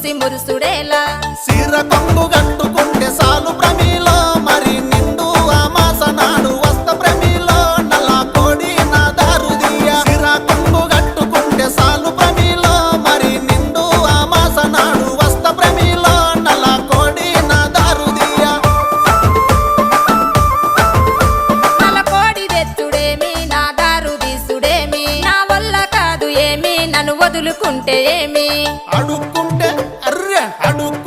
చూసి మురుసుడేలా సీర కొంగు గట్టుకుంటే సాలు ప్రమిలో మరి నిండు అమాస నాడు వస్త ప్రమిలో నల్ల కోడి నా దారుదియ సీర కొంగు గట్టుకుంటే సాలు ప్రమిలో మరి నిండు అమాస నాడు వస్త ప్రమిలో నల్ల కోడి నా దారుదియ నల్ల కోడి తెచ్చుడేమి నా దారు తీసుడేమి నా వల్ల కాదు ఏమి నన్ను వదులుకుంటే ఏమి అడుక్కుంటే అర్రె అడుక్కు